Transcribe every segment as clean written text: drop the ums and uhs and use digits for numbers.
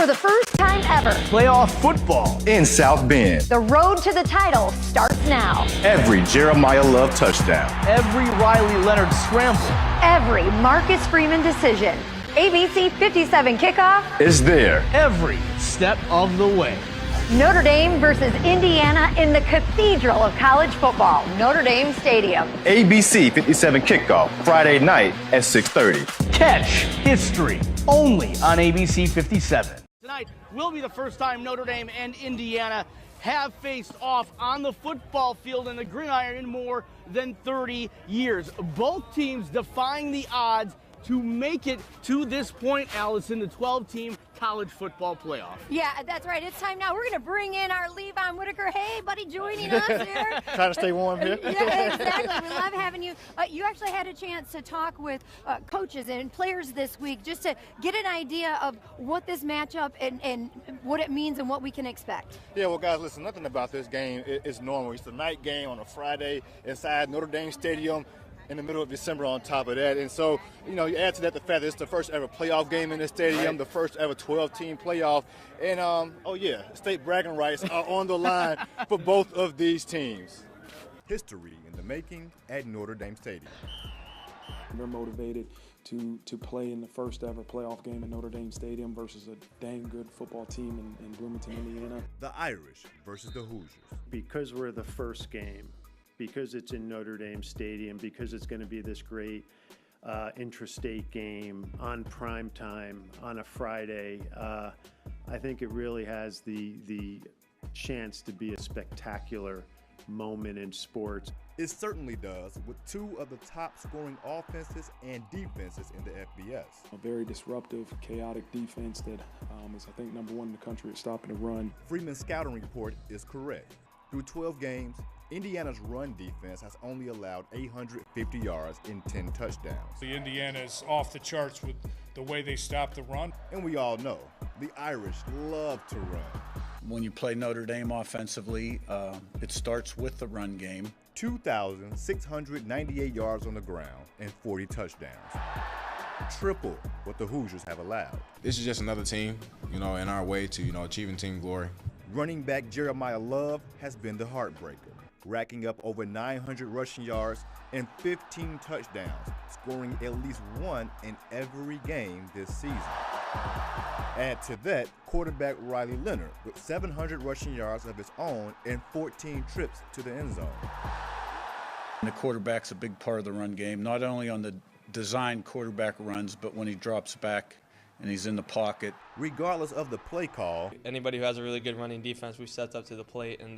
For the first time ever, playoff football in South Bend. The road to the title starts now. Every Jeremiah Love touchdown. Every Riley Leonard scramble. Every Marcus Freeman decision. ABC57 Kickoff is there. Every step of the way. Notre Dame versus Indiana in the cathedral of college football, Notre Dame Stadium. ABC57 Kickoff, Friday night at 6:30. Catch history only on ABC57. Tonight will be the first time Notre Dame and Indiana have faced off on the football field in the gridiron in more than 30 years. Both teams defying the odds to make it to this point, Allison, the 12-team college football playoff. Yeah, that's right. It's time now. We're going to bring in our LeVon Whittaker. Hey, buddy, joining us here. Trying to stay warm here. Yeah, exactly. We love having you. You actually had a chance to talk with coaches and players this week just to get an idea of what this matchup and what it means and what we can expect. Yeah, well, guys, listen, nothing about this game is normal. It's a night game on a Friday inside Notre Dame Stadium in the middle of December on top of that. And so, you know, you add to that the fact that it's the first ever playoff game in the stadium, the first ever 12-team playoff. And, oh, yeah, state bragging rights are on the line for both of these teams. History in the making at Notre Dame Stadium. They're motivated to play in the first ever playoff game at Notre Dame Stadium versus a dang good football team in Bloomington, Indiana. The Irish versus the Hoosiers. Because we're the first game, because it's in Notre Dame Stadium, because it's going to be this great intrastate game on prime time on a Friday, I think it really has the chance to be a spectacular moment in sports. It certainly does, with two of the top scoring offenses and defenses in the FBS. A very disruptive, chaotic defense that is, I think, #1 in the country at stopping the run. Freeman's scouting report is correct. Through 12 games, Indiana's run defense has only allowed 850 yards in 10 touchdowns. The Indiana's off the charts with the way they stop the run. And we all know, the Irish love to run. When you play Notre Dame offensively, it starts with the run game. 2,698 yards on the ground and 40 touchdowns. Triple what the Hoosiers have allowed. This is just another team, in our way to, achieving team glory. Running back Jeremiah Love has been the heartbreaker, racking up over 900 rushing yards and 15 touchdowns, scoring at least one in every game this season. Add to that quarterback Riley Leonard with 700 rushing yards of his own and 14 trips to the end zone. And the quarterback's a big part of the run game, not only on the design quarterback runs, but when he drops back and he's in the pocket. Regardless of the play call, anybody who has a really good running defense, we stepped up to the plate and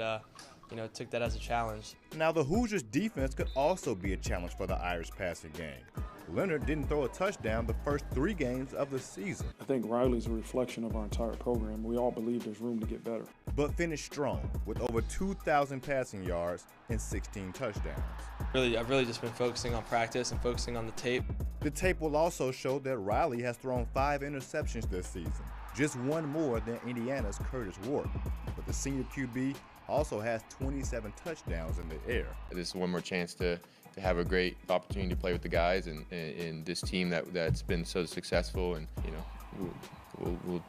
took that as a challenge. Now the Hoosiers defense could also be a challenge for the Irish passing game. Leonard didn't throw a touchdown the first 3 games of the season. I think Riley's a reflection of our entire program. We all believe there's room to get better. But finished strong with over 2,000 passing yards and 16 touchdowns. I've really just been focusing on practice and focusing on the tape. The tape will also show that Riley has thrown 5 interceptions this season, just one more than Indiana's Curtis Ward. But the senior QB also has 27 touchdowns in the air. This is one more chance to have a great opportunity to play with the guys and this team that's been so successful. And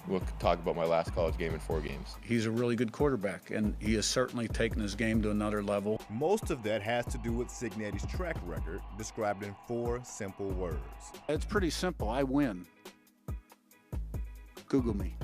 we'll talk about my last college game in 4 games. He's a really good quarterback, and he has certainly taken his game to another level. Most of that has to do with Cignetti's track record, described in 4 simple words. It's pretty simple. I win. Google me.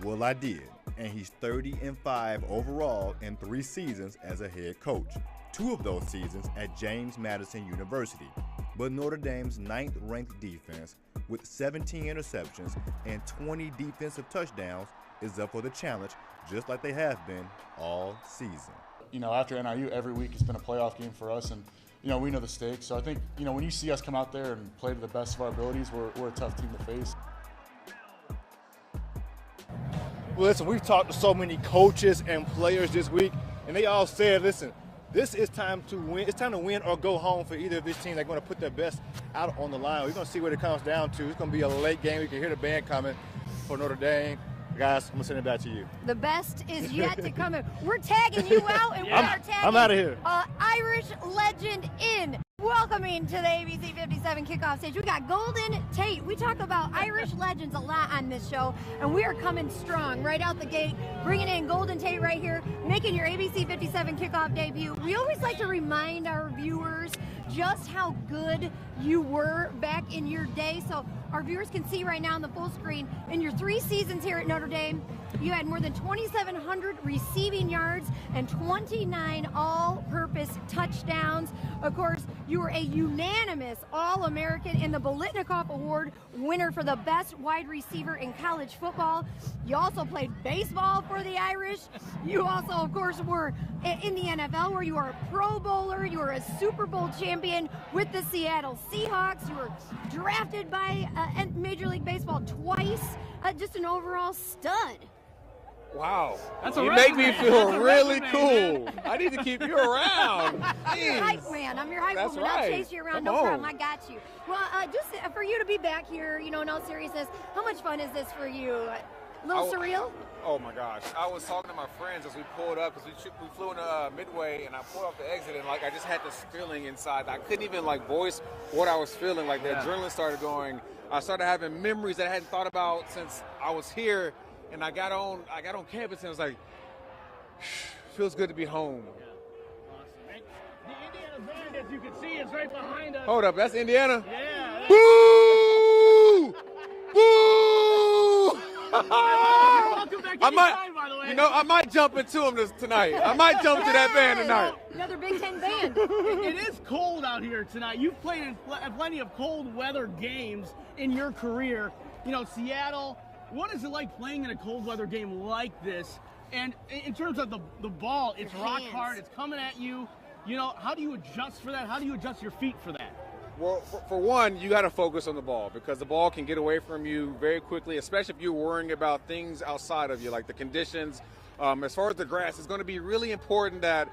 Well, I did, and he's 30-5 overall in 3 seasons as a head coach. 2 of those seasons at James Madison University. But Notre Dame's 9th-ranked defense, with 17 interceptions and 20 defensive touchdowns, is up for the challenge, just like they have been all season. After NIU, every week has been a playoff game for us, and we know the stakes. So I think when you see us come out there and play to the best of our abilities, we're a tough team to face. Well, listen, we've talked to so many coaches and players this week, and they all said, listen, this is time to win. It's time to win or go home for either of these teams. They're going to put their best out on the line. We're going to see what it comes down to. It's going to be a late game. We can hear the band coming for Notre Dame. Guys, I'm going to send it back to you. The best is yet to come. We're tagging you out, and we are tagging I'm out of here. Irish Legend in. Welcoming to the ABC57 Kickoff stage, we got Golden Tate. We talk about Irish Legends a lot on this show, and we are coming strong right out the gate, bringing in Golden Tate right here, making your ABC57 Kickoff debut. We always like to remind our viewers just how good you were back in your day, so our viewers can see right now on the full screen. In your 3 seasons here at Notre Dame, you had more than 2,700 receiving yards and 29 all-purpose touchdowns. Of course, you were a unanimous All-American in the Bolitnikoff Award winner for the best wide receiver in college football. You also played baseball for the Irish. You also, of course, were in the NFL, where you were a Pro Bowler. You were a Super Bowl champion with the Seattle Seahawks. You were drafted by Major League Baseball twice. Just an overall stud. Wow. You make me feel really cool. I need to keep you around. I'm your hype man. I'm your hype woman. I'll chase you around. No problem. I got you. Well, just for you to be back here, in all seriousness, how much fun is this for you? A little surreal? Oh my gosh. I was talking to my friends as we pulled up, because we flew into Midway, and I pulled off the exit, and I just had this feeling inside. I couldn't even voice what I was feeling. The adrenaline started going. I started having memories that I hadn't thought about since I was here. And I got on campus, and I was like, feels good to be home. The Indiana band, as you can see, is right behind us. Hold up, that's Indiana? Yeah. Boo! Boo! Welcome back anytime, by the way. I might jump into them tonight. I might jump to that band tonight. Another Big Ten band. It is cold out here tonight. You've played in plenty of cold weather games in your career. Seattle. What is it like playing in a cold weather game like this? And in terms of the ball, it's rock hard, it's coming at you. How do you adjust for that? How do you adjust your feet for that? Well, for one, you got to focus on the ball, because the ball can get away from you very quickly, especially if you're worrying about things outside of you, like the conditions. As far as the grass, it's going to be really important that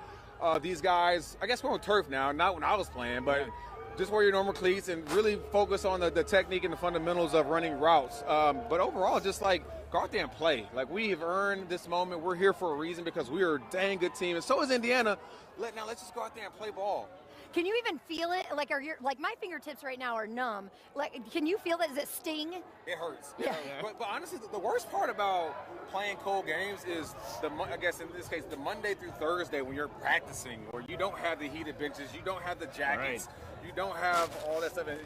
these guys, I guess we're on turf now, not when I was playing, but just wear your normal cleats and really focus on the technique and the fundamentals of running routes. But overall, just go out there and play. We have earned this moment. We're here for a reason, because we are a dang good team, and so is Indiana. Now let's just go out there and play ball. Can you even feel it? My fingertips right now are numb. Can you feel that? Does it sting? It hurts. Yeah. But honestly, the worst part about playing cold games is I guess in this case, the Monday through Thursday, when you're practicing, or you don't have the heated benches, you don't have the jackets, you don't have all that stuff, and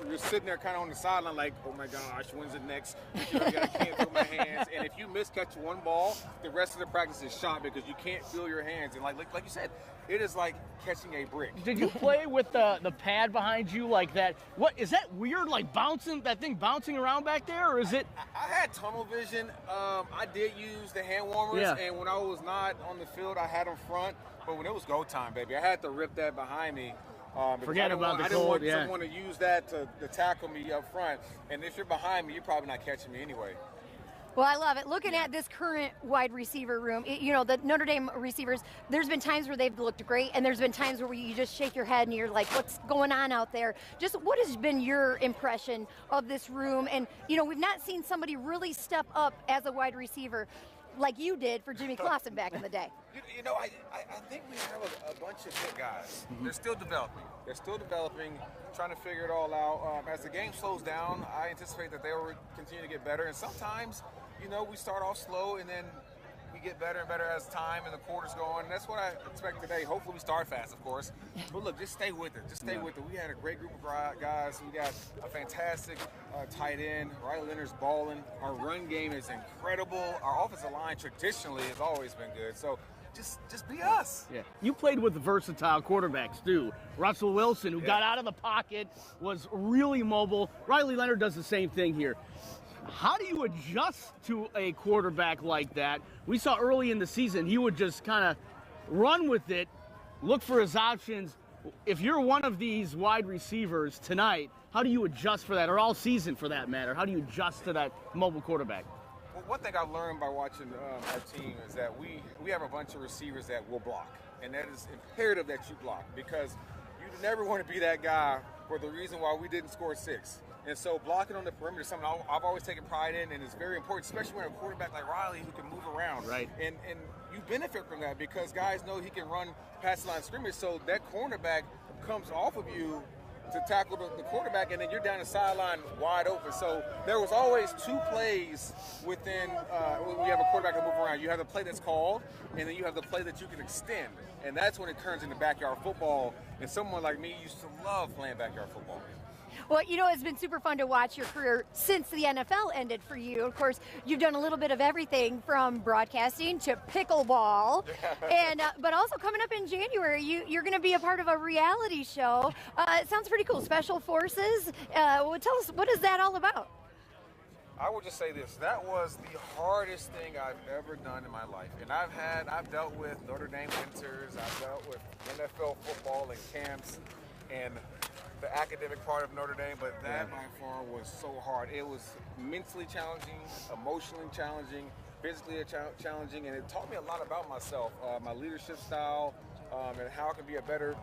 you're sitting there kind of on the sideline oh my gosh, when's it next? I can't feel my hands. And if you miscatch one ball, the rest of the practice is shot, because you can't feel your hands. And like you said, it is like catching a brick. Did you play with the pad behind you like that? What is that weird, that thing bouncing around back there, or is it? I had tunnel vision. I did use the hand warmers, and when I was not on the field, I had them front. But when it was go time, baby, I had to rip that behind me. Forget about the cold. I didn't want someone to use that to tackle me up front. And if you're behind me, you're probably not catching me anyway. Well, I love it. Looking at this current wide receiver room, the Notre Dame receivers, there's been times where they've looked great, and there's been times where you just shake your head and you're like, what's going on out there? Just what has been your impression of this room? And, we've not seen somebody really step up as a wide receiver like you did for Jimmy Clausen back in the day. I think we have a bunch of good guys. They're still developing. Trying to figure it all out. As the game slows down, I anticipate that they will continue to get better. And sometimes, we start off slow, and then we get better and better as time and the quarters go on. And that's what I expect today. Hopefully we start fast, of course. But look, just stay with it. We had a great group of guys. We got a fantastic tight end. Riley Leonard's balling. Our run game is incredible. Our offensive line traditionally has always been good. So just be us. Yeah. You played with versatile quarterbacks too. Russell Wilson, who got out of the pocket, was really mobile. Riley Leonard does the same thing here. How do you adjust to a quarterback like that? We saw early in the season he would just kind of run with it, look for his options. If you're one of these wide receivers tonight, how do you adjust for that, or all season for that matter? How do you adjust to that mobile quarterback? Well, one thing I've learned by watching our team is that we have a bunch of receivers that will block, and that is imperative that you block, because you never want to be that guy for the reason why we didn't score 6. And so blocking on the perimeter is something I've always taken pride in, and it's very important, especially when a quarterback like Riley who can move around. Right. And you benefit from that, because guys know he can run past the line of scrimmage, so that cornerback comes off of you to tackle the quarterback, and then you're down the sideline wide open. So there was always two plays within when you have a quarterback to move around. You have the play that's called, and then you have the play that you can extend. And that's when it turns into backyard football. And someone like me used to love playing backyard football. Well, you know, it's been super fun to watch your career since the NFL ended for you. Of course, you've done a little bit of everything from broadcasting to pickleball. And but also coming up in January, you're going to be a part of a reality show. It sounds pretty cool. Special Forces. Well, tell us, what is that all about? I will just say this. That was the hardest thing I've ever done in my life. And I've dealt with Notre Dame winters. I've dealt with NFL football and camps and the academic part of Notre Dame, but that by far was so hard. It was mentally challenging, emotionally challenging, physically challenging, and it taught me a lot about myself, my leadership style, and how I can be a better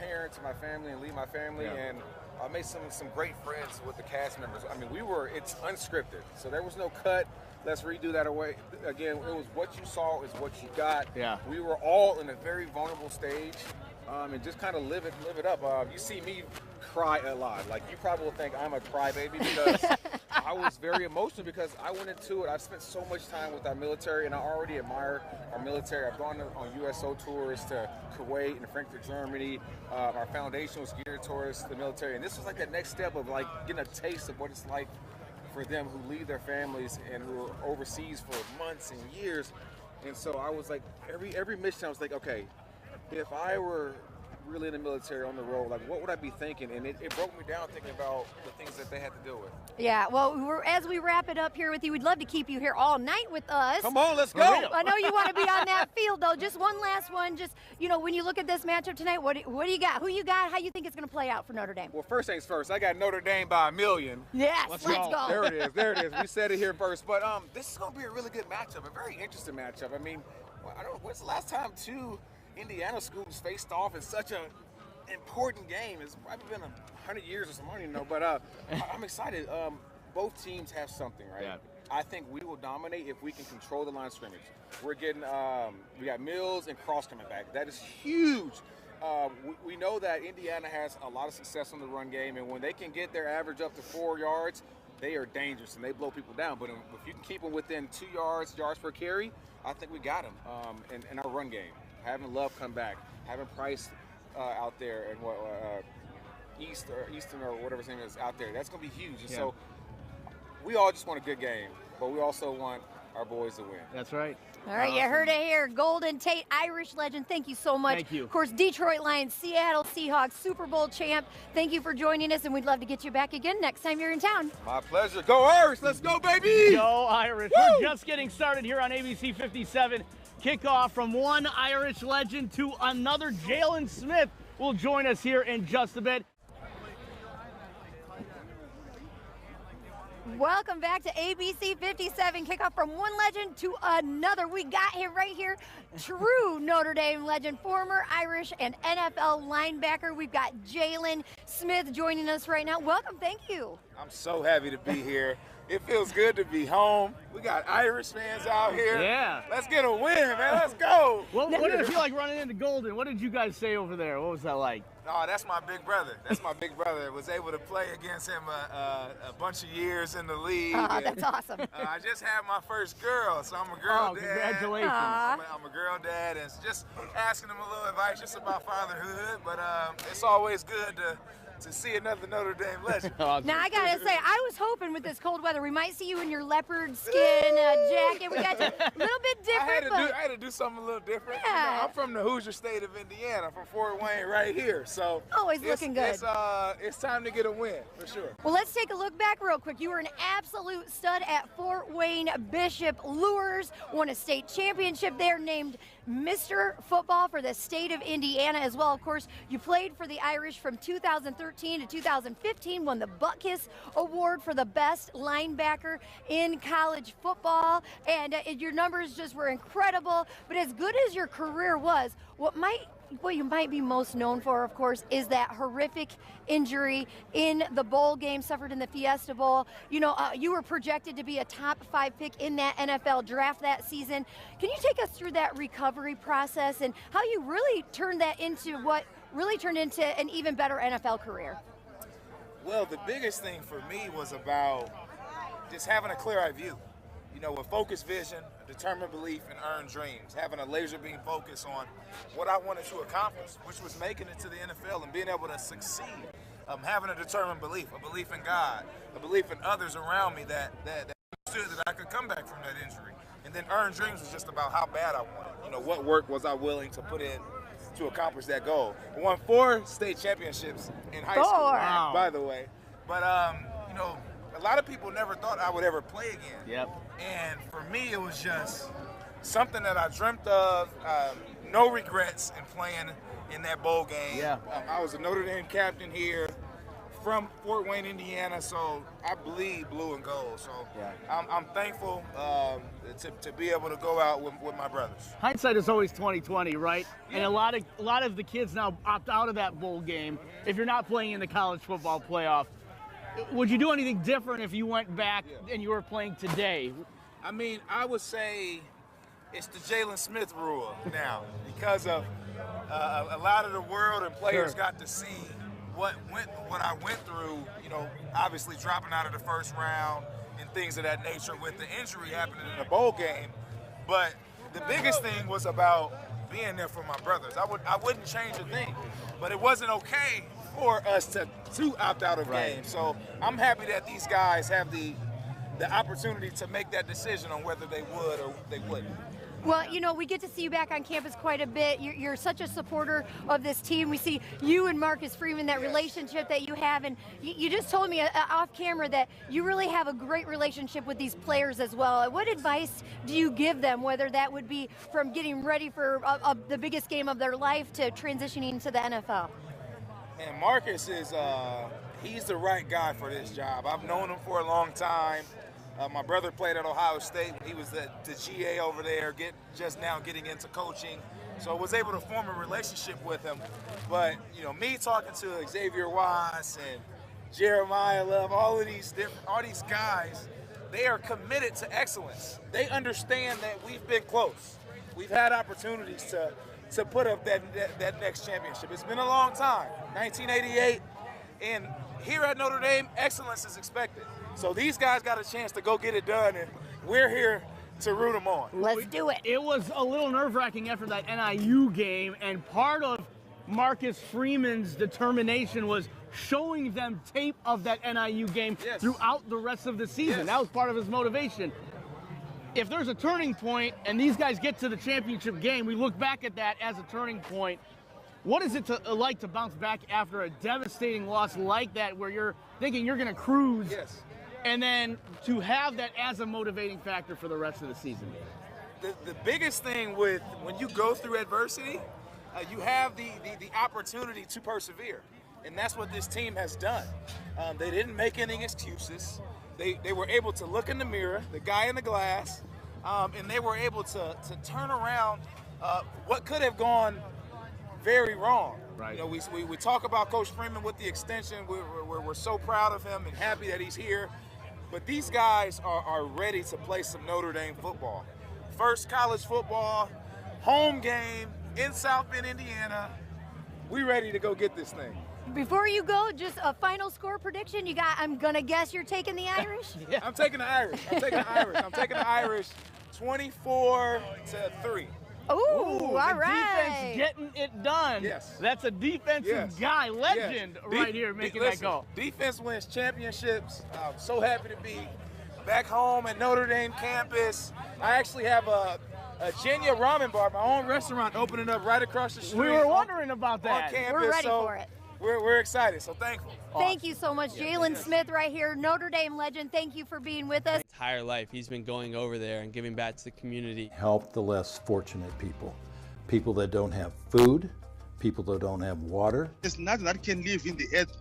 parent to my family and lead my family. And I made some great friends with the cast members. I mean, it's unscripted, so there was no cut. Let's redo that away. Again, it was what you saw is what you got. Yeah. We were all in a very vulnerable stage. And just kind of live it up. You see me cry a lot. Like, you probably will think I'm a crybaby because I was very emotional because I went into it. I've spent so much time with our military, and I already admire our military. I've gone on USO tours to Kuwait and Frankfurt, Germany. Our foundation was geared towards the military, and this was like the next step of like getting a taste of what it's like for them who leave their families and who are overseas for months and years. And so I was like, every mission I was like, okay, if I were really in the military on the road, like, what would I be thinking? And it broke me down thinking about the things that they had to deal with. Yeah, well, as we wrap it up here with you, we'd love to keep you here all night with us. Come on, let's go. I know you want to be on that field, though. Just one last one. Just, you know, when you look at this matchup tonight, what do you got? Who you got? How you think it's going to play out for Notre Dame? Well, first things first, I got Notre Dame by 1,000,000. Yes, let's go. There it is. We said it here first. But this is going to be a really good matchup, a very interesting matchup. I mean, when's the last time two Indiana schools faced off in such an important game? It's probably been 100 years or something, I don't even know, but I'm excited. Both teams have something, right? Yeah. I think we will dominate if we can control the line of scrimmage. We're getting, we got Mills and Cross coming back. That is huge. We know that Indiana has a lot of success on the run game, and when they can get their average up to 4 yards, they are dangerous and they blow people down. But if you can keep them within 2 yards per carry, I think we got them in our run game. Having Love come back, having Price out there, and Easton or whatever his name is out there, that's going to be huge. And so we all just want a good game, but we also want our boys to win. That's right. All right, you heard it here. Golden Tate, Irish legend, thank you so much. Thank you. Of course, Detroit Lions, Seattle Seahawks, Super Bowl champ. Thank you for joining us, and we'd love to get you back again next time you're in town. My pleasure. Go Irish. Let's go, baby. Go Irish. Woo! We're just getting started here on ABC 57 Kickoff. From one Irish legend to another. Jaylon Smith will join us here in just a bit. Welcome back to ABC 57 Kickoff. From one legend to another. We got him right here. True Notre Dame legend, former Irish and NFL linebacker. We've got Jaylon Smith joining us right now. Welcome. Thank you. I'm so happy to be here. It feels good to be home. We got Irish fans out here. Yeah. Let's get a win, man. Let's go. What did it feel like running into Golden? What did you guys say over there? What was that like? Oh, that's my big brother. That's my big brother. Was able to play against him a bunch of years in the league. Oh, that's awesome. I just had my first girl, so I'm a girl dad. Congratulations. I'm a girl dad, and just asking him a little advice just about fatherhood. But it's always good to see another Notre Dame legend. Now, I got to say, I was hoping with this cold weather, we might see you in your leopard skin jacket. We got you a little bit different. I had to do something a little different. Yeah. You know, I'm from the Hoosier state of Indiana. I'm from Fort Wayne right here. So always looking good. It's time to get a win, for sure. Well, let's take a look back real quick. You were an absolute stud at Fort Wayne Bishop Lures, won a state championship there, named Mr. Football for the state of Indiana as well. Of course, you played for the Irish from 2013 to 2015, won the Butkus Award for the best linebacker in college football, and your numbers just were incredible. But as good as your career was, what you might be most known for, of course, is that horrific injury in the bowl game suffered in the Fiesta Bowl. You know, you were projected to be a top 5 pick in that NFL draft that season. Can you take us through that recovery process and how you really turned that into what really turned into an even better NFL career? Well, the biggest thing for me was about just having a clear-eyed view. You know, a focused vision, a determined belief, and earned dreams. Having a laser beam focus on what I wanted to accomplish, which was making it to the NFL and being able to succeed. Having a determined belief, a belief in God, a belief in others around me that understood that I could come back from that injury. And then earned dreams was just about how bad I wanted. You know, what work was I willing to put in to accomplish that goal. I won 4 state championships in high school, Wow. by the way. But, you know, a lot of people never thought I would ever play again. Yep. And for me, it was just something that I dreamt of. No regrets in playing in that bowl game. Yeah. I was a Notre Dame captain here from Fort Wayne, Indiana, so I bleed blue and gold. So I'm thankful to be able to go out with my brothers. Hindsight is always 20/20, right? Yeah. And a lot of the kids now opt out of that bowl game if you're not playing in the college football playoff. Would you do anything different if you went back and you were playing today? I mean, I would say it's the Jaylon Smith rule now, because of a lot of the world and players got to see what I went through, you know, obviously dropping out of the first round and things of that nature with the injury happening in the bowl game. But the biggest thing was about being there for my brothers. I wouldn't change a thing, but it wasn't okay for us to opt out of games. So I'm happy that these guys have the opportunity to make that decision on whether they would or they wouldn't. Well, you know, we get to see you back on campus quite a bit. You're such a supporter of this team. We see you and Marcus Freeman, that relationship that you have. And you just told me off camera that you really have a great relationship with these players as well. What advice do you give them, whether that would be from getting ready for the biggest game of their life to transitioning to the NFL? And Marcus is, he's the right guy for this job. I've known him for a long time. My brother played at Ohio State. He was the GA over there, just now getting into coaching. So I was able to form a relationship with him. But, you know, me talking to Xavier Wise and Jeremiah Love, all these guys, they are committed to excellence. They understand that we've been close. We've had opportunities to put up that next championship. It's been a long time, 1988, and here at Notre Dame, excellence is expected. So these guys got a chance to go get it done, and we're here to root them on. Let's do it. It was a little nerve-wracking after that NIU game, and part of Marcus Freeman's determination was showing them tape of that NIU game throughout the rest of the season. That was part of his motivation. If there's a turning point and these guys get to the championship game, we look back at that as a turning point. What is it like to bounce back after a devastating loss like that, where you're thinking you're going to cruise, and then to have that as a motivating factor for the rest of the season? The biggest thing when you go through adversity, you have the opportunity to persevere, and that's what this team has done. They didn't make any excuses. They were able to look in the mirror, the guy in the glass, and they were able to turn around what could have gone very wrong. Right. You know, we talk about Coach Freeman with the extension. We're so proud of him and happy that he's here. But these guys are ready to play some Notre Dame football. First college football, home game in South Bend, Indiana. We ready to go get this thing. Before you go, just a final score prediction. I'm gonna guess you're taking the Irish? I'm taking the Irish. I'm taking the Irish 24-3. Ooh, all right. Defense getting it done. Yes. That's a defensive guy, legend right here making that goal. Defense wins championships. I'm so happy to be back home at Notre Dame campus. I actually have a Genya Ramen Bar, my own restaurant, opening up right across the street. We were wondering about that. On campus, we're ready for it. We're excited, so thankful. Thank you so much, Jaylon Smith right here, Notre Dame legend. Thank you for being with us. Entire life, he's been going over there and giving back to the community. Help the less fortunate people, people that don't have food, people that don't have water. There's nothing that can live in the earth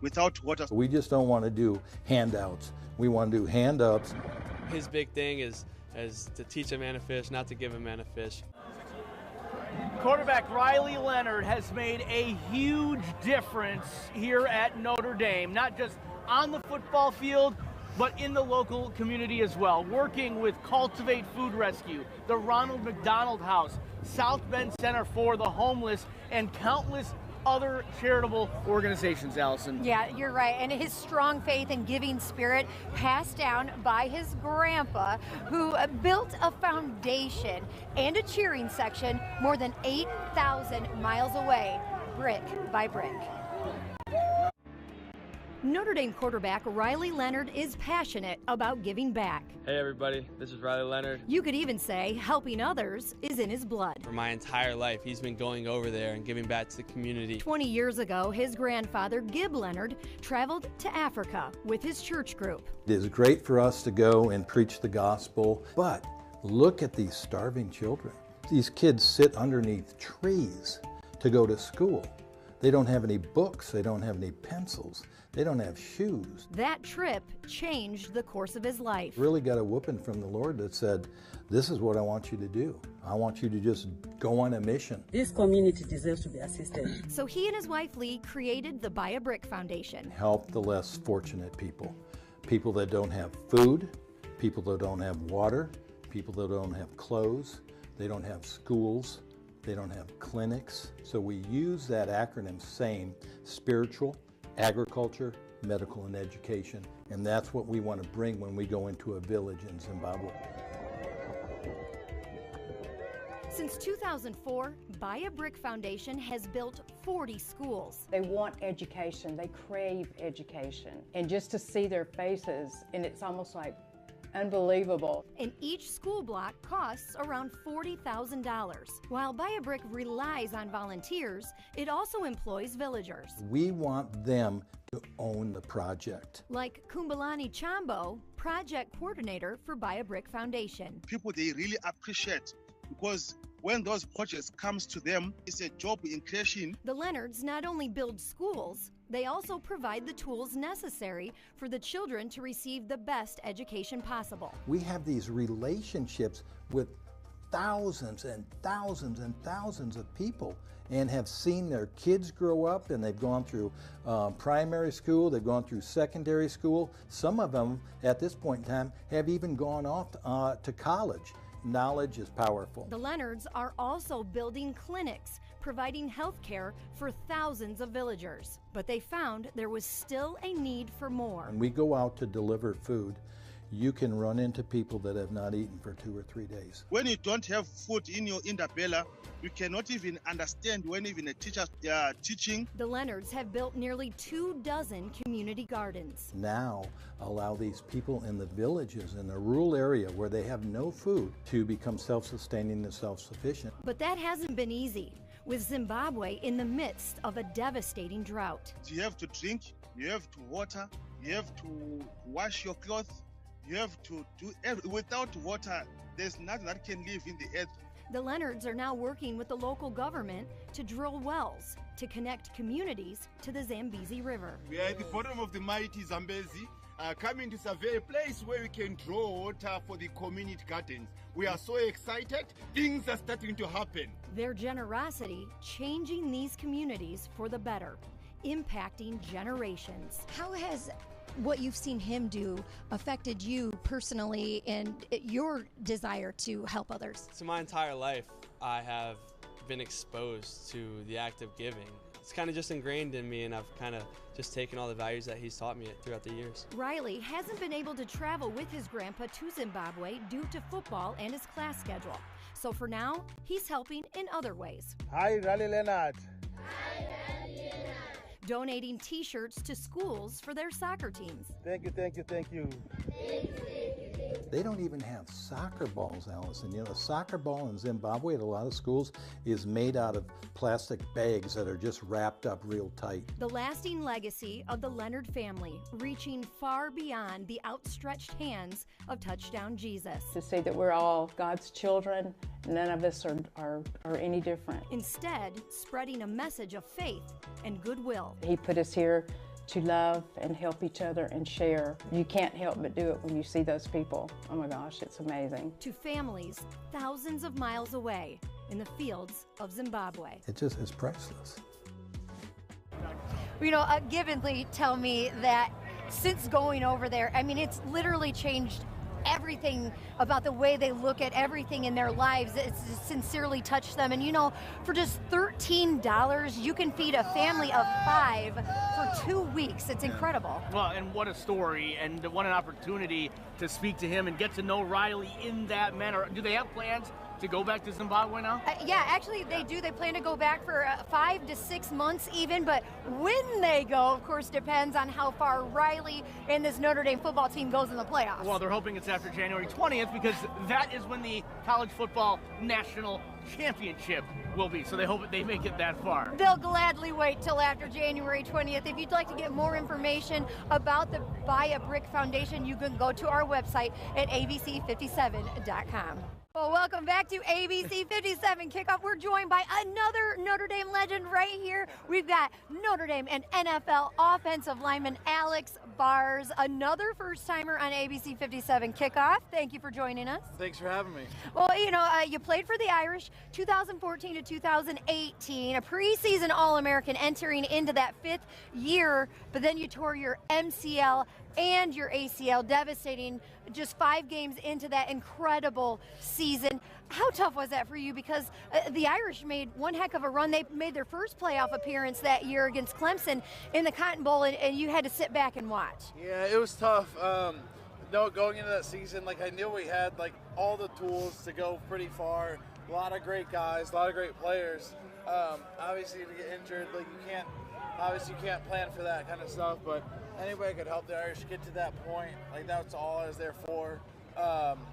without water. We just don't want to do handouts. We want to do hand-ups. His big thing is to teach a man to fish, not to give a man a fish. Quarterback Riley Leonard has made a huge difference here at Notre Dame, not just on the football field, but in the local community as well, working with Cultivate Food Rescue, the Ronald McDonald House, South Bend Center for the Homeless, and countless other charitable organizations, Allison. Yeah, you're right. And his strong faith and giving spirit passed down by his grandpa, who built a foundation and a cheering section more than 8,000 miles away, brick by brick. Notre Dame quarterback Riley Leonard is passionate about giving back. Hey everybody, this is Riley Leonard. You could even say helping others is in his blood. For my entire life, he's been going over there and giving back to the community. 20 years ago, his grandfather, Gib Leonard, traveled to Africa with his church group. It is great for us to go and preach the gospel, but look at these starving children. These kids sit underneath trees to go to school. They don't have any books, they don't have any pencils, they don't have shoes. That trip changed the course of his life. Really got a whooping from the Lord that said, this is what I want you to do. I want you to just go on a mission. This community deserves to be assisted. So he and his wife Lee created the Buy a Brick Foundation. Help the less fortunate people. People that don't have food, people that don't have water, people that don't have clothes, they don't have schools, they don't have clinics. So we use that acronym SAME, spiritual, agriculture, medical, and education. And that's what we want to bring when we go into a village in Zimbabwe. Since 2004, Buy a Brick Foundation has built 40 schools. They want education, they crave education. And just to see their faces, and it's almost like unbelievable. And each school block costs around $40,000. While Buy a Brick relies on volunteers, it also employs villagers. We want them to own the project. Like Kumbalani Chambo, project coordinator for Buy a Brick Foundation. People, they really appreciate, because when those projects comes to them, it's a job in creation. The Leonards not only build schools, they also provide the tools necessary for the children to receive the best education possible. We have these relationships with thousands and thousands and thousands of people and have seen their kids grow up, and they've gone through primary school, they've gone through secondary school. Some of them at this point in time have even gone off to college. Knowledge is powerful. The Leonards are also building clinics, providing health care for thousands of villagers. But they found there was still a need for more. When we go out to deliver food, you can run into people that have not eaten for 2 or 3 days. When you don't have food in your indabella, you cannot even understand when even a teacher teaching. The Leonards have built nearly 24 community gardens. Now allow these people in the villages, in the rural area where they have no food, to become self-sustaining and self-sufficient. But that hasn't been easy, with Zimbabwe in the midst of a devastating drought. You have to drink, you have to water, you have to wash your clothes, you have to do everything. Without water, there's nothing that can live in the earth. The Leonards are now working with the local government to drill wells to connect communities to the Zambezi River. We are at the bottom of the mighty Zambezi, coming to survey a place where we can draw water for the community gardens. We are so excited. Things are starting to happen. Their generosity changing these communities for the better, impacting generations. How has what you've seen him do affected you personally and your desire to help others? So my entire life, I have been exposed to the act of giving. It's kind of just ingrained in me, and I've kind of just taken all the values that he's taught me throughout the years. Riley hasn't been able to travel with his grandpa to Zimbabwe due to football and his class schedule. So for now, he's helping in other ways. Hi, Riley Leonard. Donating t-shirts to schools for their soccer teams. Thank you, thank you, thank you. They don't even have soccer balls, Allison. You know, a soccer ball in Zimbabwe at a lot of schools is made out of plastic bags that are just wrapped up real tight. The lasting legacy of the Leonard family, reaching far beyond the outstretched hands of Touchdown Jesus. To say that we're all God's children, none of us are any different. Instead, spreading a message of faith and goodwill. He put us here to love and help each other and share. You can't help but do it when you see those people. Oh my gosh, it's amazing. To families thousands of miles away in the fields of Zimbabwe. It just is priceless. You know, Gib and Lee tell me that since going over there, I mean, it's literally changed everything about the way they look at everything in their lives. It's just sincerely touched them. And you know, for just $13, you can feed a family of 5 for 2 weeks. It's incredible. Well, and what a story, and what an opportunity to speak to him and get to know Riley in that manner. Do they have plans to go back to Zimbabwe now? Yeah, actually they do. They plan to go back for 5 to 6 months even, but when they go, of course, depends on how far Riley and this Notre Dame football team goes in the playoffs. Well, they're hoping it's after January 20th because that is when the college football national championship will be, so they hope that they make it that far. They'll gladly wait till after January 20th. If you'd like to get more information about the Buy a Brick Foundation, you can go to our website at ABC57.com. Well, welcome back to ABC57 Kickoff. We're joined by another Notre Dame legend right here. We've got Notre Dame and NFL offensive lineman Alex Bars, another first-timer on ABC57 Kickoff. Thank you for joining us. Thanks for having me. Well, you know, you played for the Irish 2014 to 2018, a preseason All-American entering into that 5th year, but then you tore your MCL and your ACL, devastating just 5 games into that incredible season. How tough was that for you? Because the Irish made one heck of a run. They made their first playoff appearance that year against Clemson in the Cotton Bowl, and you had to sit back and watch. Yeah, it was tough. No, going into that season, like I knew we had like all the tools to go pretty far. A lot of great guys, a lot of great players. Obviously, to get injured, like you can't plan for that kind of stuff. But anybody could help the Irish get to that point. Like that's all I was there for.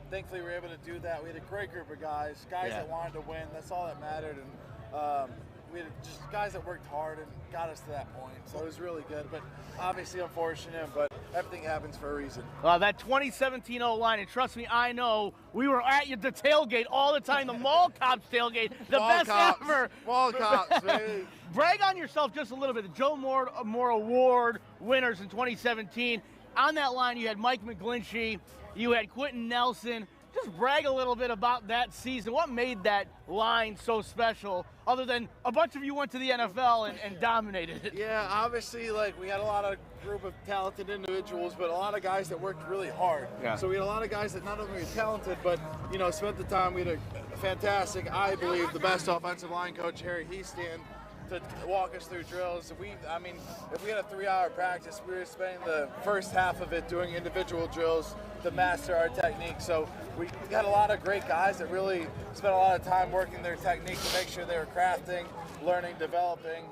Thankfully, we were able to do that. We had a great group of guys that wanted to win. That's all that mattered, and we had just guys that worked hard and got us to that point. So it was really good, but obviously unfortunate. But everything happens for a reason. That 2017 O-line, and trust me, I know, we were at the tailgate all the time, the Mall Cops tailgate, the best ever. Mall Cops, baby. Brag on yourself just a little bit. The Joe Moore Award winners in 2017. On that line, you had Mike McGlinchey, you had Quentin Nelson. Just brag a little bit about that season. What made that line so special, other than a bunch of you went to the NFL and dominated it? Yeah, obviously, like we had a lot of group of talented individuals, but a lot of guys that worked really hard. Yeah. So we had a lot of guys that not only were talented, but you know, spent the time. We had a fantastic, I believe, the best offensive line coach, Harry Heaston, to walk us through drills. If we had a 3-hour practice, we were spending the first half of it doing individual drills to master our technique. So we got a lot of great guys that really spent a lot of time working their technique to make sure they were crafting, learning, developing.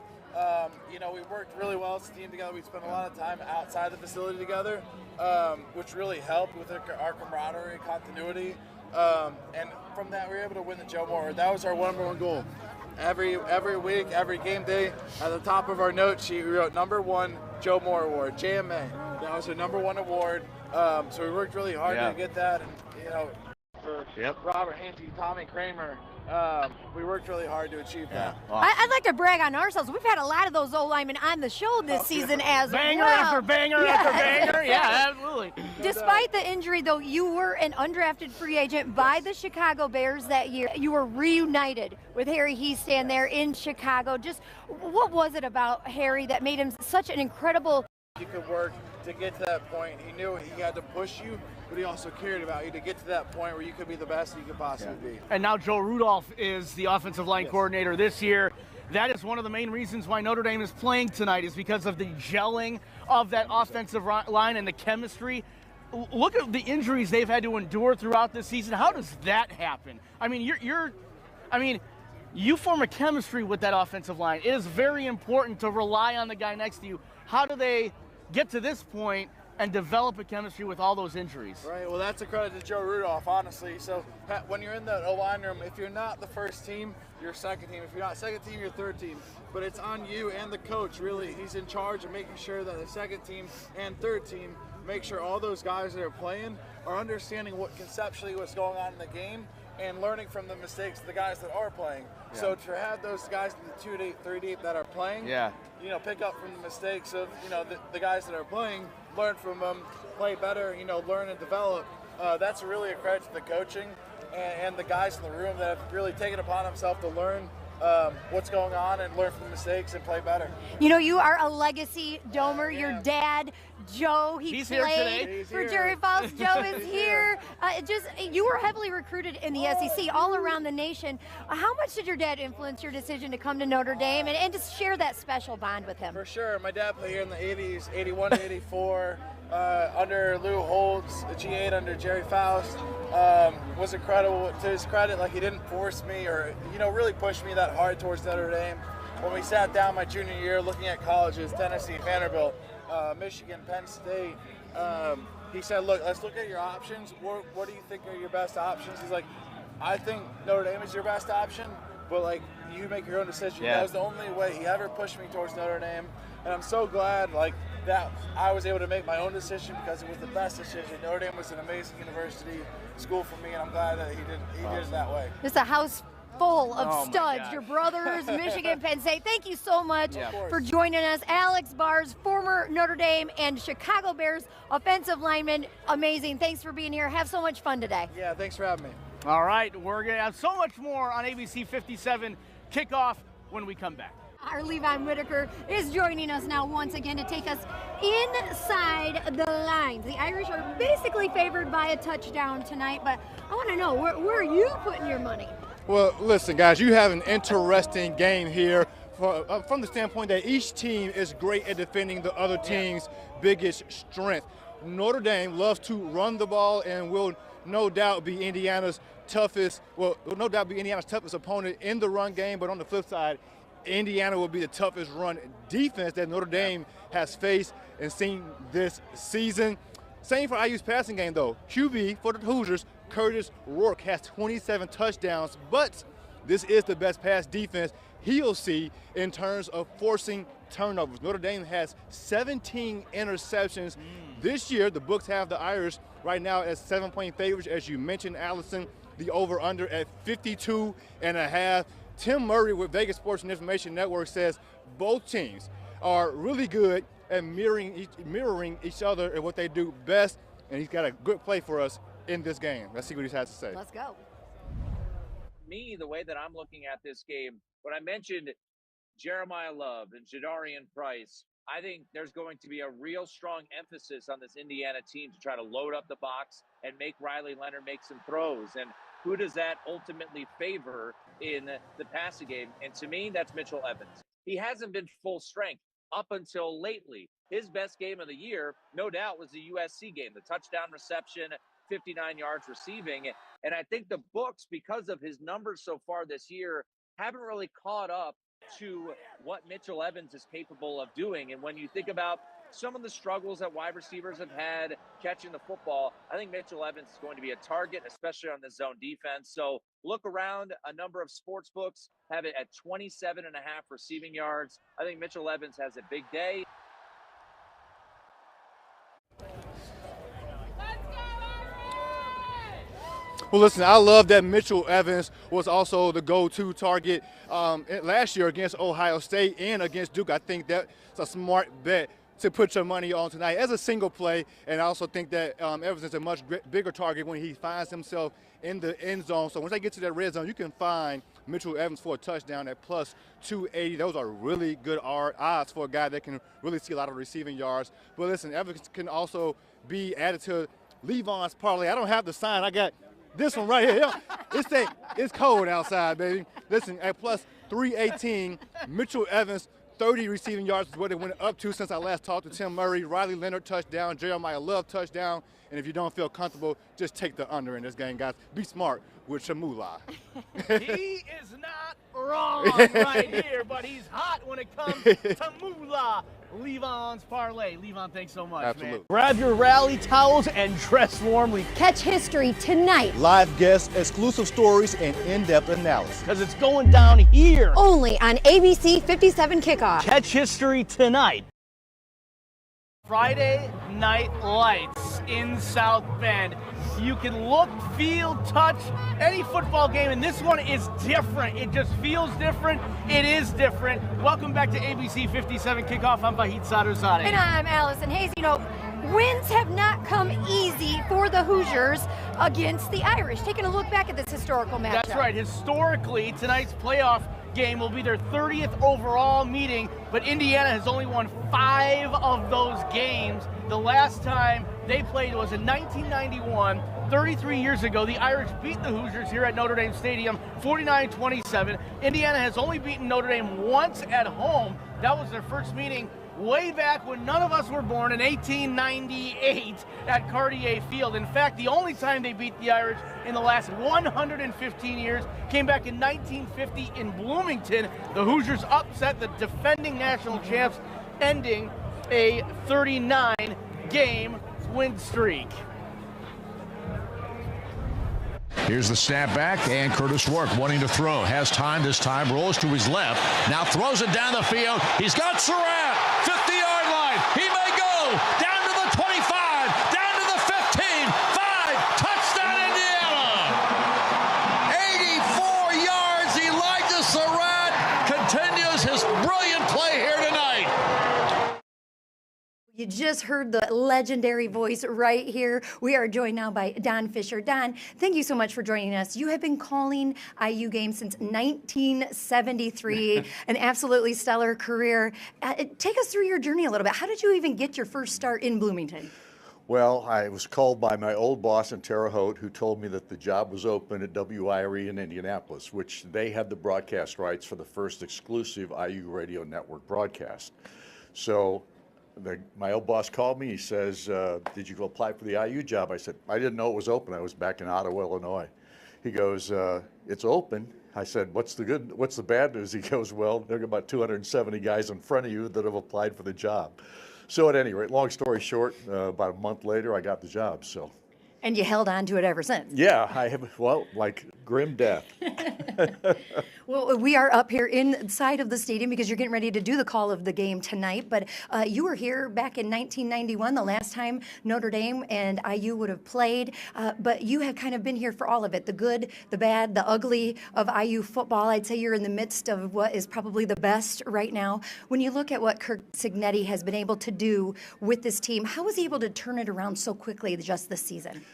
You know, we worked really well as a team together. We spent a lot of time outside the facility together, which really helped with our camaraderie, continuity. And from that, we were able to win the Joe Moore. That was our #1 goal. Every week, every game day, at the top of our note sheet, we wrote #1 Joe Moore Award, JMA. That was our #1 award. So we worked really hard to get that, and you know, for Robert Hansey, Tommy Kramer, we worked really hard to achieve that. I'd like to brag on ourselves. We've had a lot of those O-linemen on the show this season as banger well. After banger after banger. Yeah, absolutely. Despite the injury, though, you were an undrafted free agent by the Chicago Bears that year. You were reunited with Harry Heaston there in Chicago. Just what was it about Harry that made him such an incredible... He could work to get to that point. He knew he had to push you, but he also cared about you to get to that point where you could be the best you could possibly be. And now Joe Rudolph is the offensive line coordinator this year. That is one of the main reasons why Notre Dame is playing tonight, is because of the gelling of that offensive line and the chemistry. Look at the injuries they've had to endure throughout this season. How does that happen? I mean, you form a chemistry with that offensive line. It is very important to rely on the guy next to you. How do they get to this point and develop a chemistry with all those injuries? Right, well, that's a credit to Joe Rudolph, honestly. So when you're in the O-line room, if you're not the first team, you're second team. If you're not second team, you're third team. But it's on you and the coach, really. He's in charge of making sure that the second team and third team make sure all those guys that are playing are understanding conceptually what's going on in the game and learning from the mistakes of the guys that are playing. Yeah. So to have those guys in the 2 deep, 3 deep that are playing, you know, pick up from the mistakes of, you know, the guys that are playing, learn from them, play better, you know, learn and develop. That's really a credit to the coaching and the guys in the room that have really taken upon themselves to learn what's going on and learn from the mistakes and play better. You know, you are a legacy domer. Your dad, Joe, He's played here today. for Jerry Falls. Joe is here. You were heavily recruited in the SEC all around the nation. How much did your dad influence your decision to come to Notre Dame and to share that special bond with him? For sure. My dad played here in the 80s, 81 to 84. Under Lou Holtz, G8 under Jerry Faust, was incredible. To his credit, like, he didn't force me or, really push me that hard towards Notre Dame. When we sat down my junior year looking at colleges, Tennessee, Vanderbilt, Michigan, Penn State, he said, look, let's look at your options. What do you think are your best options? He's like, I think Notre Dame is your best option, but, like, you make your own decision. Yeah. That was the only way he ever pushed me towards Notre Dame. And I'm so glad, like, that I was able to make my own decision because it was the best decision. Notre Dame was an amazing university, school for me, and I'm glad that he did it that way. Just a house full of studs. gosh. Your brothers, Michigan, Penn State. Thank you so much Yeah. for joining us. Alex Bars, former Notre Dame and Chicago Bears offensive lineman. Amazing. Thanks for being here. Have so much fun today. Yeah, thanks for having me. All right, we're going to have so much more on ABC 57 Kickoff when we come back. Our LeVon Whittaker is joining us now once again to take us inside the lines. The Irish are basically favored by a touchdown tonight, but I want to know, where are you putting your money? Well, listen, guys, you have an interesting game here from the standpoint that each team is great at defending the other team's biggest strength. Notre Dame loves to run the ball and will no doubt be Indiana's toughest opponent in the run game, but on the flip side, Indiana will be the toughest run defense that Notre Dame has faced and seen this season. Same for IU's passing game, though. QB for the Hoosiers, Curtis Rourke, has 27 touchdowns, but this is the best pass defense he'll see in terms of forcing turnovers. Notre Dame has 17 interceptions this year. The books have the Irish right now as 7-point favorites, as you mentioned, Allison. The over-under at 52.5. Tim Murray with Vegas Sports and Information Network says both teams are really good at mirroring each other and what they do best, and he's got a good play for us in this game. Let's see what he has to say. Let's go. Me, the way that I'm looking at this game, when I mentioned Jeremiah Love and Jadarian Price, I think there's going to be a real strong emphasis on this Indiana team to try to load up the box and make Riley Leonard make some throws. And who does that ultimately favor in the passing game? And to me, that's Mitchell Evans. He hasn't been full strength up until lately. His best game of the year, no doubt, was the USC game, the touchdown reception, 59 yards receiving. And I think the books, because of his numbers so far this year, haven't really caught up to what Mitchell Evans is capable of doing. And when you think about some of the struggles that wide receivers have had catching the football, I think Mitchell Evans is going to be a target, especially on the zone defense. So look around. A number of sports books have it at 27.5 receiving yards. I think Mitchell Evans has a big day. Well, listen, I love that Mitchell Evans was also the go-to target last year against Ohio State and against Duke. I think that's a smart bet to put your money on tonight as a single play, and I also think that Evans is a much bigger target when he finds himself in the end zone. So once they get to that red zone, you can find Mitchell Evans for a touchdown at plus 280. Those are really good odds for a guy that can really see a lot of receiving yards. But listen, Evans can also be added to LeVon's parlay. I don't have the sign. I got this one right here. It's cold outside, baby. Listen, at plus 318, Mitchell Evans, 30 receiving yards is what it went up to since I last talked to Tim Murray. Riley Leonard touchdown, Jeremiah Love touchdown. And if you don't feel comfortable, just take the under in this game, guys. Be smart with Shamula. He is not wrong right here, but he's hot when it comes to moolah. LeVon's parlay. LeVon, thanks so much, Absolutely. man. Grab your rally towels and dress warmly. Catch history tonight. Live guests, exclusive stories, and in-depth analysis. Because it's going down here. Only on ABC 57 Kickoff. Catch history tonight. Friday Night Lights in South Bend. You can look, feel, touch any football game, and this one is different. It just feels different. It is different. Welcome back to ABC 57 Kickoff. I'm Vahid Sadurzadeh. And I'm Allison Hayes. You know, wins have not come easy for the Hoosiers against the Irish. Taking a look back at this historical matchup. That's right. Historically, tonight's playoff game will be their 30th overall meeting, but Indiana has only won 5 of those games. The last time they played was in 1991, 33 years ago. The Irish beat the Hoosiers here at Notre Dame Stadium 49-27. Indiana has only beaten Notre Dame once at home. That was their first meeting way back when none of us were born in 1898 at Cartier Field. In fact, the only time they beat the Irish in the last 115 years came back in 1950 in Bloomington. The Hoosiers upset the defending national champs, ending a 39-game win streak. Here's the snap back, and Curtis Rourke wanting to throw. Has time this time, rolls to his left. Now throws it down the field. He's got Surratt, 50-yard line. He may go down to the 25, down to the 15, 5, touchdown Indiana. 84 yards, Elijah Surratt continues his brilliant play here tonight. You just heard the legendary voice right here. We are joined now by Don Fischer. Don, thank you so much for joining us. You have been calling IU games since 1973, an absolutely stellar career. Take us through your journey a little bit. How did you even get your first start in Bloomington? Well, I was called by my old boss in Terre Haute, who told me that the job was open at WIRE in Indianapolis, which they had the broadcast rights for the first exclusive IU radio network broadcast. So my old boss called me. He says, did you go apply for the IU job? I said, I didn't know it was open. I was back in Ottawa, Illinois. He goes, it's open. I said, what's the bad news? He goes, well, there are about 270 guys in front of you that have applied for the job. So at any rate, long story short, about a month later, I got the job. So. And you held on to it ever since. Yeah, I have, well, like grim death. Well, we are up here inside of the stadium because you're getting ready to do the call of the game tonight. But you were here back in 1991, the last time Notre Dame and IU would have played. But you have kind of been here for all of it, the good, the bad, the ugly of IU football. I'd say you're in the midst of what is probably the best right now. When you look at what Kirk Cignetti has been able to do with this team, how was he able to turn it around so quickly just this season?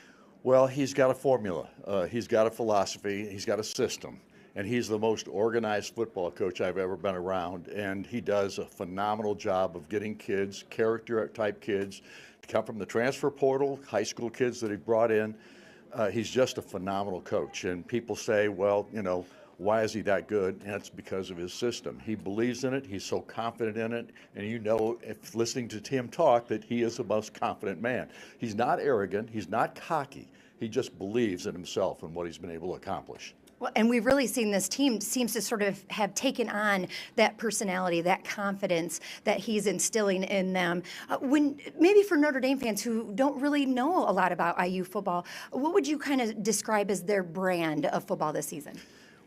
Well, he's got a formula. He's got a philosophy. He's got a system. And he's the most organized football coach I've ever been around. And he does a phenomenal job of getting kids, character-type kids, to come from the transfer portal, high school kids that he brought in. He's just a phenomenal coach. And people say, well, you know, why is he that good? And it's because of his system. He believes in it. He's so confident in it. And you know, if listening to him talk, that he is the most confident man. He's not arrogant. He's not cocky. He just believes in himself and what he's been able to accomplish. Well, and we've really seen this team seems to sort of have taken on that personality, that confidence that he's instilling in them. When maybe for Notre Dame fans who don't really know a lot about IU football, what would you kind of describe as their brand of football this season?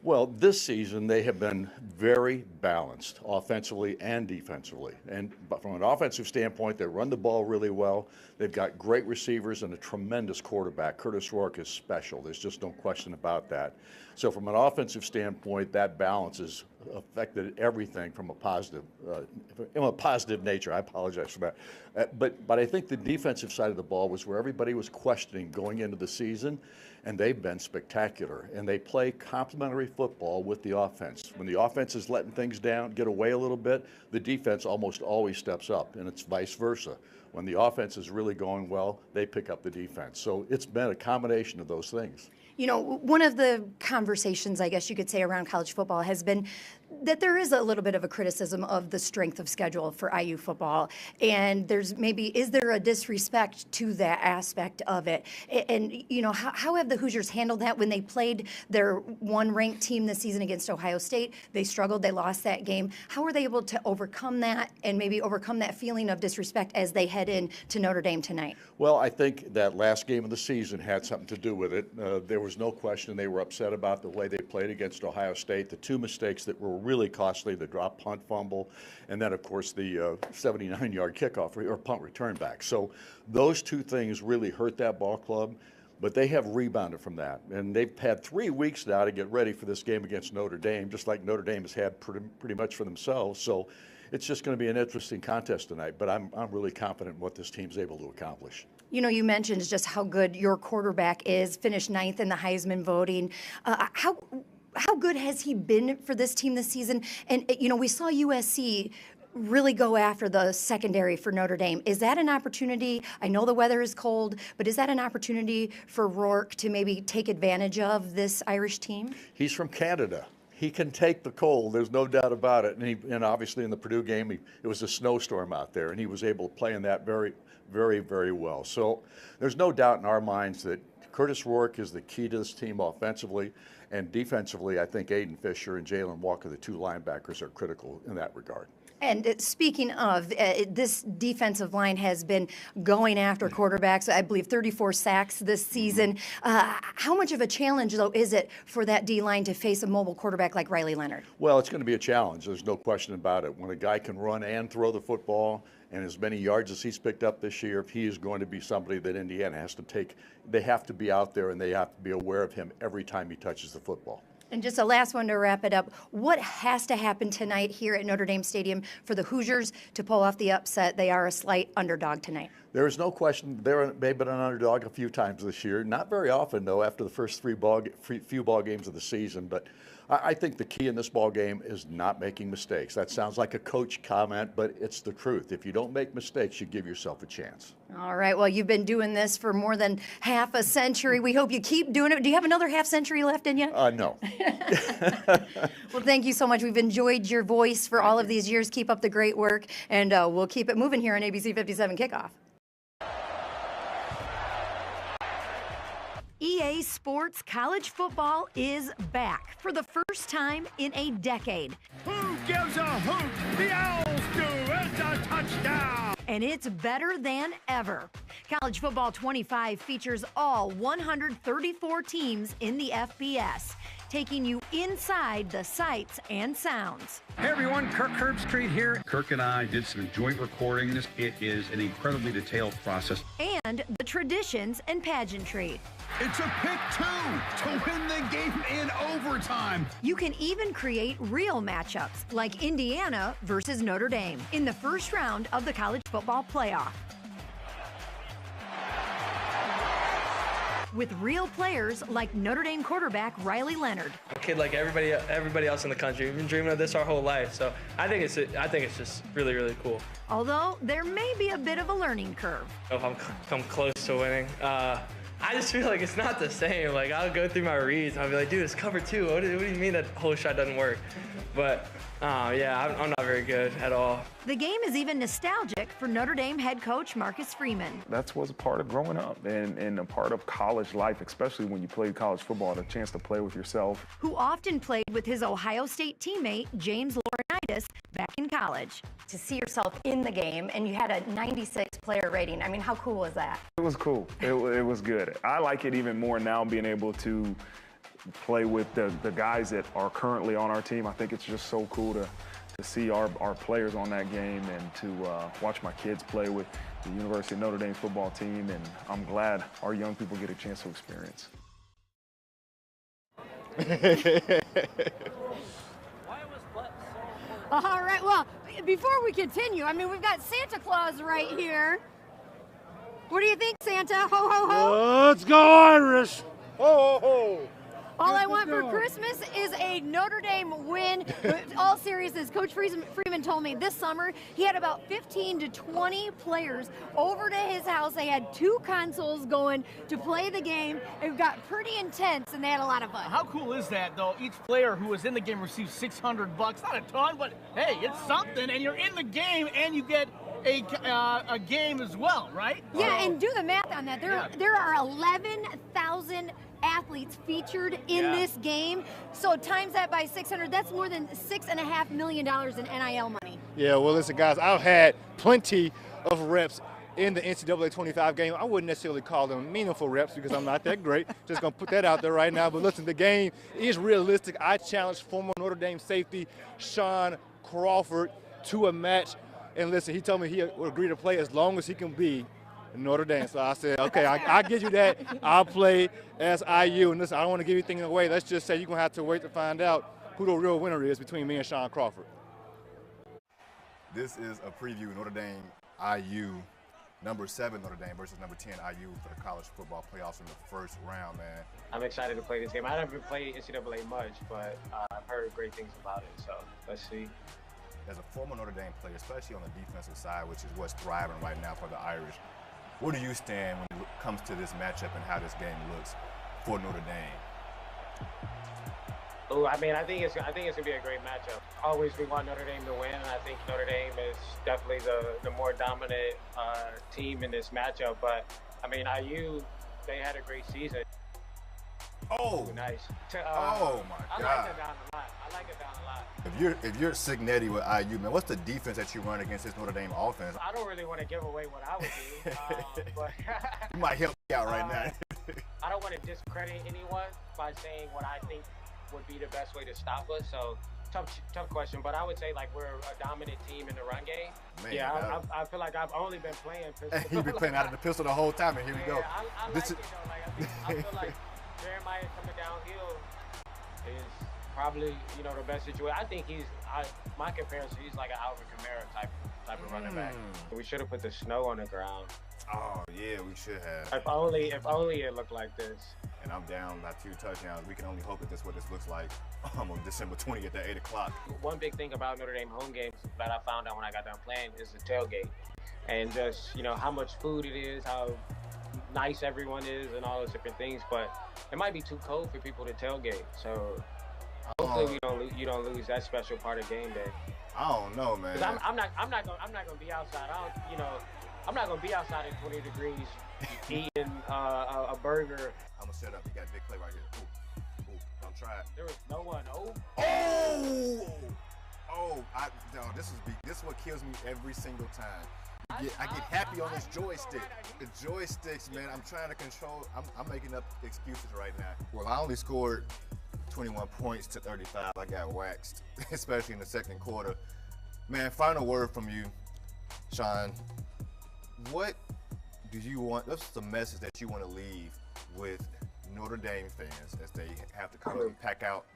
Well, this season they have been very balanced offensively and defensively. And from an offensive standpoint, they run the ball really well. They've got great receivers and a tremendous quarterback. Curtis Rourke is special. There's just no question about that. So from an offensive standpoint, that balance has affected everything from a positive nature. I apologize for that. But I think the defensive side of the ball was where everybody was questioning going into the season, and they've been spectacular. And they play complementary football with the offense. When the offense is letting things down, get away a little bit, the defense almost always steps up, and it's vice versa. When the offense is really going well, they pick up the defense. So it's been a combination of those things. You know, one of the conversations, I guess you could say, around college football has been that there is a little bit of a criticism of the strength of schedule for IU football. And there's maybe, is there a disrespect to that aspect of it? And, you know, how have the Hoosiers handled that when they played their one-ranked team this season against Ohio State? They struggled, they lost that game. How were they able to overcome that and maybe overcome that feeling of disrespect as they head in to Notre Dame tonight? Well, I think that last game of the season had something to do with it. There was no question they were upset about the way they played against Ohio State. The two mistakes that were really costly, the drop punt fumble, and then, of course, the 79-yard kickoff or punt return back. So those two things really hurt that ball club, but they have rebounded from that. And they've had 3 weeks now to get ready for this game against Notre Dame, just like Notre Dame has had pretty much for themselves. So it's just going to be an interesting contest tonight, but I'm really confident in what this team's able to accomplish. You know, you mentioned just how good your quarterback is, finished 9th in the Heisman voting. how good has he been for this team this season? And, we saw USC really go after the secondary for Notre Dame. Is that an opportunity? I know the weather is cold, but is that an opportunity for Rourke to maybe take advantage of this Irish team? He's from Canada. He can take the cold. There's no doubt about it. And obviously in the Purdue game, it was a snowstorm out there, and he was able to play in that very, very, very well. So there's no doubt in our minds that Curtis Rourke is the key to this team offensively, and defensively, I think Aiden Fischer and Jaylon Walker, the two linebackers, are critical in that regard. And speaking of, this defensive line has been going after quarterbacks, I believe 34 sacks this season. How much of a challenge, though, is it for that D-line to face a mobile quarterback like Riley Leonard? Well, it's going to be a challenge. There's no question about it. When a guy can run and throw the football, and as many yards as he's picked up this year, he is going to be somebody that Indiana has to take. They have to be out there, and they have to be aware of him every time he touches the football. And just a last one to wrap it up. What has to happen tonight here at Notre Dame Stadium for the Hoosiers to pull off the upset? They are a slight underdog tonight. There is no question. They've been an underdog a few times this year. Not very often, though, after the first few ball games of the season. But I think the key in this ball game is not making mistakes. That sounds like a coach comment, but it's the truth. If you don't make mistakes, you give yourself a chance. All right. Well, you've been doing this for more than half a century. We hope you keep doing it. Do you have another half century left in you? No. Well, thank you so much. We've enjoyed your voice for all of these years. Keep up the great work, and we'll keep it moving here on ABC 57 Kickoff. EA Sports College Football is back for the first time in a decade. Who gives a hoot? The Owls do. It's a touchdown. And it's better than ever. College Football 25 features all 134 teams in the FBS, taking you inside the sights and sounds. Hey everyone, Kirk Herbstreit here. Kirk and I did some joint recording. It is an incredibly detailed process. And the traditions and pageantry. It's a pick two to win the game in overtime. You can even create real matchups like Indiana versus Notre Dame in the first round of the college football playoff. With real players like Notre Dame quarterback Riley Leonard. A kid like everybody else in the country. We've been dreaming of this our whole life, so I think it's just really, really cool. Although there may be a bit of a learning curve. If I'm come close to winning, I just feel like it's not the same. Like, I'll go through my reads, I'll be like, dude, it's cover two. What do you mean that whole shot doesn't work? But yeah, I'm not very good at all. The game is even nostalgic for Notre Dame head coach Marcus Freeman. That's what's a part of growing up and a part of college life, especially when you play college football, the chance to play with yourself. Who often played with his Ohio State teammate, James Laurinaitis, back in college. To see yourself in the game, and you had a 96 player rating. I mean, how cool was that? It was cool. It was good. I like it even more now being able to play with the guys that are currently on our team. I think it's just so cool to see our players on that game and to watch my kids play with the University of Notre Dame's football team, and I'm glad our young people get a chance to experience. All right, well, before we continue, I mean, we've got Santa Claus right here. What do you think, Santa? Ho, ho, ho. Let's go Irish. Ho, ho, ho. All I want for Christmas is a Notre Dame win. All seriousness, Coach Freeman told me this summer he had about 15 to 20 players over to his house. They had 2 consoles going to play the game. It got pretty intense, and they had a lot of fun. How cool is that, though? Each player who was in the game received $600. Not a ton, but hey, it's something, and you're in the game, and you get a game as well, right? Yeah, and do the math on that. There are 11,000 athletes featured in this game. So times that by 600, that's more than $6.5 million in NIL money. Yeah, well, listen, guys, I've had plenty of reps in the NCAA 25 game. I wouldn't necessarily call them meaningful reps because I'm not that great. Just going to put that out there right now. But listen, the game is realistic. I challenged former Notre Dame safety Shaun Crawford to a match. And listen, he told me he would agree to play as long as he can be in Notre Dame. So I said, okay, I'll give you that. I'll play as IU. And listen, I don't want to give anything away. Let's just say you're going to have to wait to find out who the real winner is between me and Shaun Crawford. This is a preview of Notre Dame IU number 7 Notre Dame versus number 10 IU for the college football playoffs in the first round, man. I'm excited to play this game. I haven't played NCAA much, but I've heard great things about it, so let's see. As a former Notre Dame player, especially on the defensive side, which is what's thriving right now for the Irish, where do you stand when it comes to this matchup and how this game looks for Notre Dame? Oh, I mean, I think it's gonna be a great matchup. Always we want Notre Dame to win, and I think Notre Dame is definitely the more dominant team in this matchup. But I mean, IU, they had a great season. Oh, nice. Oh my God! I like it down a lot. I like it down a lot. If you're Signetti with IU, man, what's the defense that you run against this Notre Dame offense? I don't really want to give away what I would do, but you might help me out right now. I don't want to discredit anyone by saying what I think would be the best way to stop us. So tough question, but I would say like we're a dominant team in the run game. Man, yeah, I feel like I've only been playing pistol. You've been playing out of the pistol the whole time, and here we go. I like it though. Like I feel like Jeremiah coming downhill is probably, you know, the best situation. I think my comparison, he's like an Alvin Kamara type of running back. We should have put the snow on the ground. Oh yeah, we should have. If only it looked like this. And I'm down by 2 touchdowns. We can only hope that this is what this looks like on December 20th at 8 o'clock. One big thing about Notre Dame home games that I found out when I got done playing is the tailgate. And just, you know, how much food it is, how nice everyone is, and all those different things. But it might be too cold for people to tailgate. So hopefully you don't lose that special part of game day. I don't know, man. 'Cause I'm not gonna be outside. I'm not gonna be outside at 20 degrees eating a burger. I'm gonna set up. You got a big play right here. Ooh, don't try it. There was no one. This is what kills me every single time. I get happy on this joystick. The joysticks, man. I'm trying to control. I'm making up excuses right now. Well, I only scored 21 points to 35. I got waxed, especially in the second quarter. Man, final word from you, Shaun. What do you want? What's the message that you want to leave with Notre Dame fans as they have to come and pack out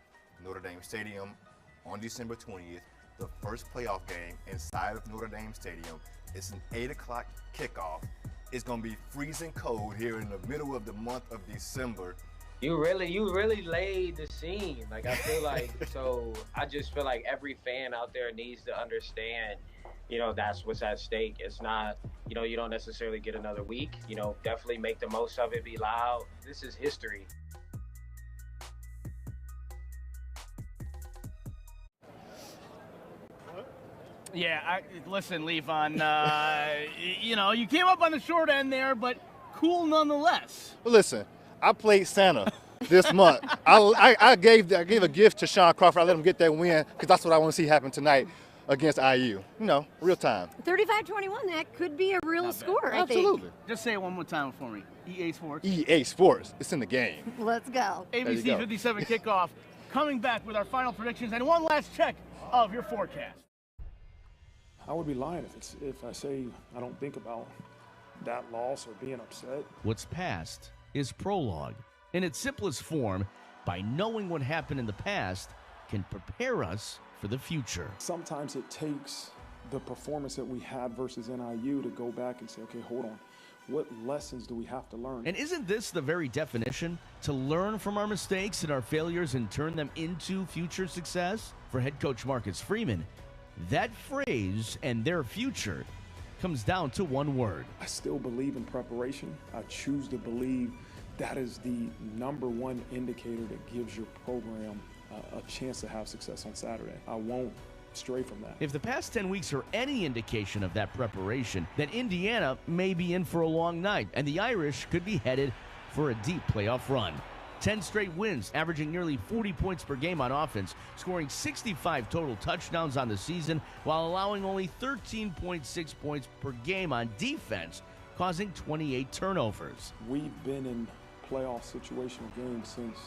Notre Dame Stadium on December 20th, the first playoff game inside of Notre Dame Stadium? It's an 8 o'clock kickoff. It's gonna be freezing cold here in the middle of the month of December. You really laid the scene. Like I feel like I just feel like every fan out there needs to understand, you know, that's what's at stake. It's not, you know, you don't necessarily get another week. You know, definitely make the most of it, be loud. This is history. Yeah, listen, LeVon, you know, you came up on the short end there, but cool nonetheless. Well, listen, I played Santa this month. I gave a gift to Shaun Crawford. I let him get that win because that's what I want to see happen tonight against IU. You know, real time. 35-21, that could be a real score, I think. Absolutely. Just say it one more time for me. EA Sports. EA Sports. It's in the game. Let's go. ABC57 Kickoff coming back with our final predictions and one last check of your forecast. I would be lying if I say I don't think about that loss or being upset. What's past is prologue. In its simplest form, by knowing what happened in the past, can prepare us for the future. Sometimes it takes the performance that we had versus NIU to go back and say, okay, hold on. What lessons do we have to learn? And isn't this the very definition? To learn from our mistakes and our failures and turn them into future success? For head coach Marcus Freeman, that phrase and their future comes down to one word. I still believe in preparation. I choose to believe that is the #1 indicator that gives your program a chance to have success on Saturday. I won't stray from that. If the past 10 weeks are any indication of that preparation, then Indiana may be in for a long night, and the Irish could be headed for a deep playoff run. 10 straight wins, averaging nearly 40 points per game on offense, scoring 65 total touchdowns on the season, while allowing only 13.6 points per game on defense, causing 28 turnovers. We've been in playoff situational games since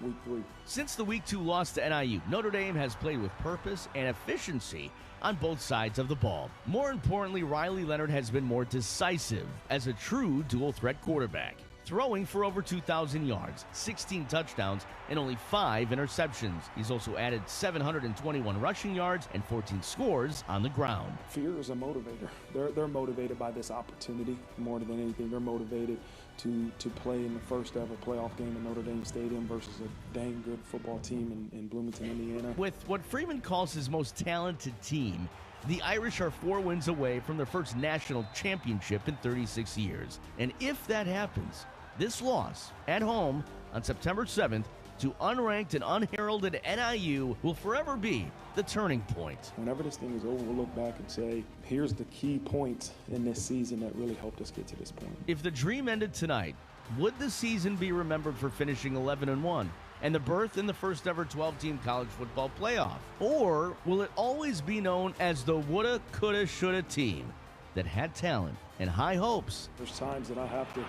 week 3. Since the week 2 loss to NIU, Notre Dame has played with purpose and efficiency on both sides of the ball. More importantly, Riley Leonard has been more decisive as a true dual-threat quarterback. throwing for over 2,000 yards, 16 touchdowns, and only 5 interceptions. He's also added 721 rushing yards and 14 scores on the ground. Fear is a motivator. They're motivated by this opportunity more than anything. They're motivated to play in the first ever playoff game at Notre Dame Stadium versus a dang good football team in Bloomington, Indiana. With what Freeman calls his most talented team, the Irish are 4 wins away from their first national championship in 36 years. And if that happens, this loss at home on September 7th to unranked and unheralded NIU will forever be the turning point. Whenever this thing is over, we'll look back and say, here's the key points in this season that really helped us get to this point. If the dream ended tonight, would the season be remembered for finishing 11-1 and the berth in the first ever 12-team college football playoff? Or will it always be known as the woulda, coulda, shoulda team that had talent and high hopes? There's times that I have to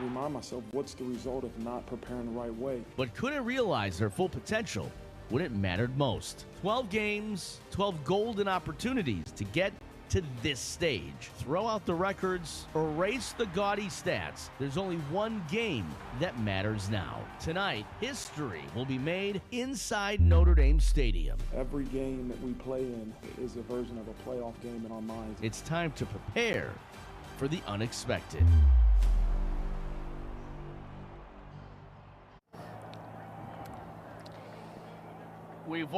remind myself, what's the result of not preparing the right way? But couldn't realize their full potential when it mattered most. 12 games, 12 golden opportunities to get to this stage. Throw out the records, erase the gaudy stats. There's only one game that matters now. Tonight, history will be made inside Notre Dame Stadium. Every game that we play in is a version of a playoff game in our minds. It's time to prepare for the unexpected. We've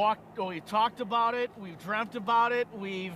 talked about it, we've dreamt about it, we've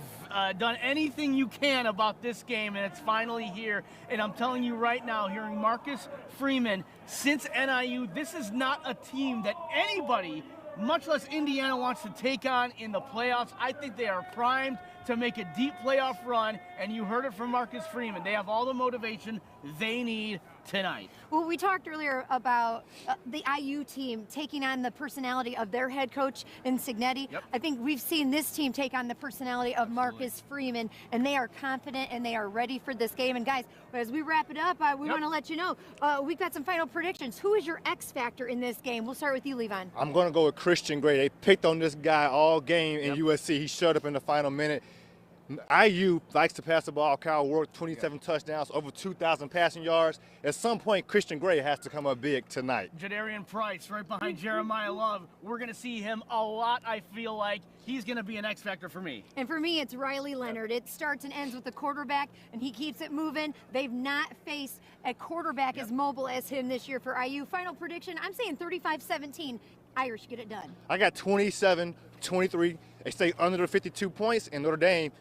done anything you can about this game, and it's finally here. And I'm telling you right now, hearing Marcus Freeman, since NIU, this is not a team that anybody, much less Indiana, wants to take on in the playoffs. I think they are primed to make a deep playoff run, and you heard it from Marcus Freeman. They have all the motivation they need tonight. Well, we talked earlier about the IU team taking on the personality of their head coach in Signetti. Yep. I think we've seen this team take on the personality of Marcus Freeman, and they are confident and they are ready for this game. And guys, as we wrap it up, we want to let you know, we've got some final predictions. Who is your X factor in this game? We'll start with you, LeVon. I'm going to go with Christian Gray. They picked on this guy all game in USC. He showed up in the final minute. IU likes to pass the ball. Kyle worked 27 touchdowns, over 2,000 passing yards. At some point, Christian Gray has to come up big tonight. Jadarian Price right behind Jeremiah Love. We're going to see him a lot, I feel like. He's going to be an X factor for me. And for me, it's Riley Leonard. It starts and ends with the quarterback, and he keeps it moving. They've not faced a quarterback as mobile as him this year for IU. Final prediction, I'm saying 35-17. Irish get it done. I got 27-23. They stay under the 52 points, and Notre Dame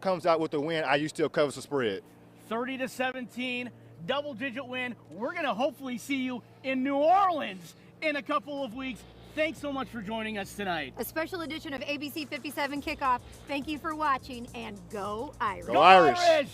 comes out with the win. IU still covers the spread. 30-17, double-digit win. We're going to hopefully see you in New Orleans in a couple of weeks. Thanks so much for joining us tonight. A special edition of ABC57 Kickoff. Thank you for watching, and go Irish. Go Irish.